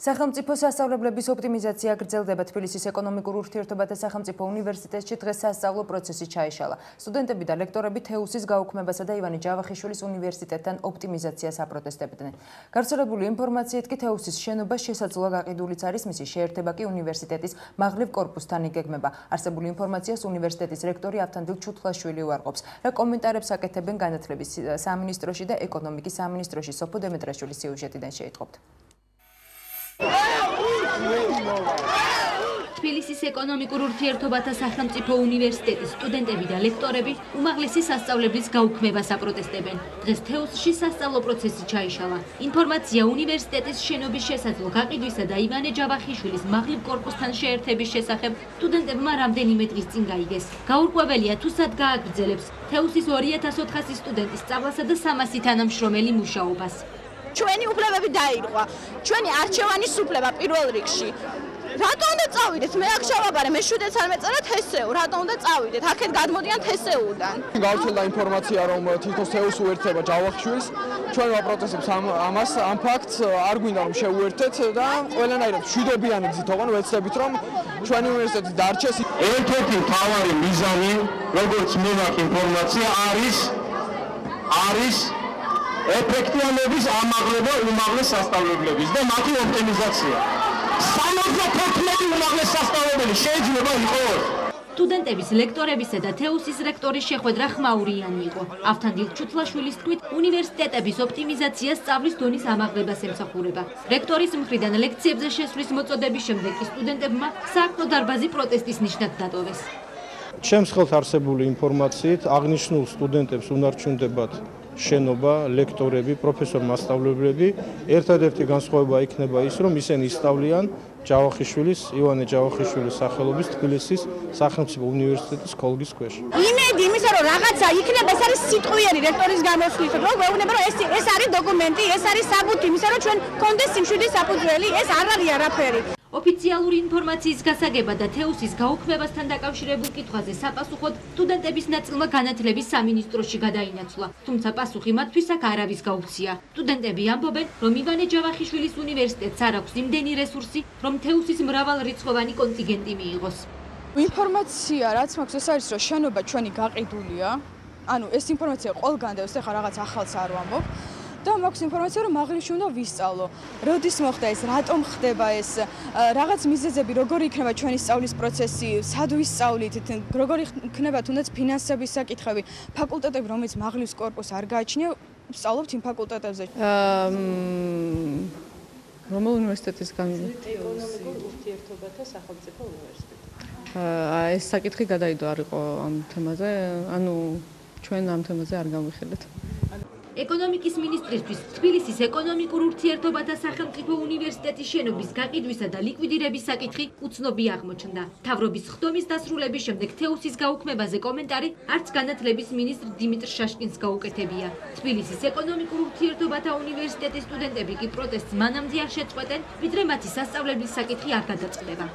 სახელმწიფო სასწავლებლების ოპტიმიზაცია გრძელდება. თბილისის ეკონომიკურ ურთიერთობათა სახელმწიფო უნივერსიტეტში დღეს სასწავლო პროცესი ჩაიშალა. სტუდენტები და ლექტორები თეუსის გაუქმებასა და ივანე ჯავახიშვილის უნივერსიტეტთან ოპტიმიზაციას აპროტესტებდნენ. გავრცელებული ინფორმაციით კი თეუსის შენობა შესაძლოა გაყიდულიც არის, მისი შეერთება კი უნივერსიტეტის მაღლივ კორპუსთან იგეგმება. არსებული ინფორმაციას უნივერსიტეტის რექტორი ავთანდილ ჩუთლაშვილი უარყოფს. რა კომენტარებს აკეთებენ განათლების სამინისტროში და ეკონომიკის სამინისტროში. სოფო დემეტრაშვილის სიუჟეტიდან შეიტყობთ. თბილისის ეკონომიკურ ურთიერთობათა სახელმწიფო უნივერსიტეტის სტუდენტები და ლექტორები უმაღლესი სასწავლებლის გაუქმებას აპროტესტებენ. დღეს თეუსში სასწავლო პროცესი ჩაიშალა. ინფორმაცია უნივერსიტეტის შენობის შესაძლო გაყიდვისა და ივანე ჯავახიშვილის მაღლივ კორპუსთან შეერთების შესახებ სტუდენტებმა რამდენიმე დღის წინ გაიგეს. გაურკვეველია თუ სად გააგრძელებს თეუსის 2400 სტუდენტის სწავლასა და 300 თანამშრომელი მუშაობას. ჩვენი უფლებები დაირღვა, ჩვენი არჩევანის უფლება პირველ რიგში. რატო უნდა წავიდეთ? მე აქ შევაბარე, მე 7-ს არ მეწერათ ესეუ, რატო უნდა წავიდეთ? აქეთ გადმოდიან ესეუდან. გავრცელდა ინფორმაცია, რომ თითოს თეუს უერთდება ჯავახიშვილს. ჩვენ ვაპროტესტებთ ამას, ამ ფაქტს არ გვინდა რომ შევუერთეთ და ყველანაირად მშვიდობიანი გზით ოღონ ვეცდებით რომ ჩვენი უნივერსიტეტი დარჩეს. ერთ-ერთი მთავარი მიზანი, როგორც მე მაქვს ინფორმაცია, არის ეფექტიანობის ამაღლება უმაღლეს სასწავლებლების და მათი ოპტიმიზაცია. 74 უმაღლეს სასწავლებელი შეიძლება იყოს. სტუდენტების, ლექტორებისა და თეუსის რექტორის შეხვედრა ხმაურიანი იყო. ავთანდილ ჩუთლაშვილის თქმით, უნივერსიტეტების ოპტიმიზაცია სწავლის დონის ამაღლებას ემსახურება. რექტორის მხრიდან ლექციებზე შესვლის მოწოდების შემდეგ კი სტუდენტებმა საქმრო დარბაზი პროტესტის ნიშნად დატოვეს. ჩემს ხელთ არსებული ინფორმაციით აღნიშნულ სტუდენტებს უნარჩუნდებათ შენობა, ლექტორები, პროფესორ-მასწავლებლები. ერთადერთი განსხვავება იქნება ის, რომ ისინი ისწავლიან ივანე ჯავახიშვილის სახელობის თბილისის სახელმწიფო უნივერსიტეტის ქოლგის ქვეშ. იმედი იმისა, რომ რაღაცა იქნება, ეს არის სიტყვიანი რექტორის გამოსვლით, რომ მეუბნება, რომ ეს არის დოკუმენტი, ეს არის საბუთი იმისა, რომ ჩვენ გქონდეს სიმშვიდის საფუძველი, ეს არ არის არაფერი. ოფიციალური ინფორმაციის გასაგებად და თეუსის გაუქმებასთან დაკავშირებულ კითხვაზე საპასუხოდ სტუდენტების ნაწილმა განათლების სამინისტროში გადაინაცვლა, თუმცა პასუხი მათთვის აქ არავის გაუცია. სტუდენტები ამბობენ, რომ ივანე ჯავახიშვილის უნივერსიტეტს არ აქვს იმდენი რესურსი, რომ თეუსის მრავალრიცხოვანი კონტინგენტი მიიღოს. ინფორმაცია, რაც მაქვს, ეს არის, რომ შენობა ჩვენი გაყიდულია. ანუ ეს ინფორმაცია ყველგან და ეხლა რაღაც ახალს არ ვამბობ. და მაქვს ინფორმაცია, რომ მაღლივში უნდა ვისწავლო. როდის მოხდა ეს, რატომ ხდება ეს, რაღაც მიზეზები, როგორი იქნება ჩვენი სწავლის პროცესი, სად ვისწავლით, როგორი იქნება თუნდაც ფინანსების საკითხები, ფაკულტეტები, რომელიც მაღლის კორპუსს არ გააჩნია, ვსწავლობთ იმ ფაკულტეტებზე. რომელ უნივერსიტეტის ეკონომიკურ ურთიერთობათა სახელმწიფო უნივერსიტეტი. ეს საკითხი გადაიდო არ იყო ამ თემაზე, ანუ ჩვენ ამ თემაზე არ გამიხილეთ. ეკონომიკის მინისტრისთვის თბილისის ეკონომიკურ ურთიერთობათა სახელმწიფო უნივერსიტეტის შენობის გაყიდვისა და ლიკვიდირების საკითხი უცნობი აღმოჩნდა. მთავრობის ხდომის დასრულების შემდეგ თეუსის გაუქმებაზე კომენტარი არც განათლების მინისტრ დიმიტრ შაშკინს გაუკეთებია. თბილისის ეკონომიკურ ურთიერთობათა უნივერსიტეტის სტუდენტები კი პროტესტს მანამდე არ შეწყვეტენ, ვიდრე მათი სასწავლებლის საკითხი არ გადაწყდება.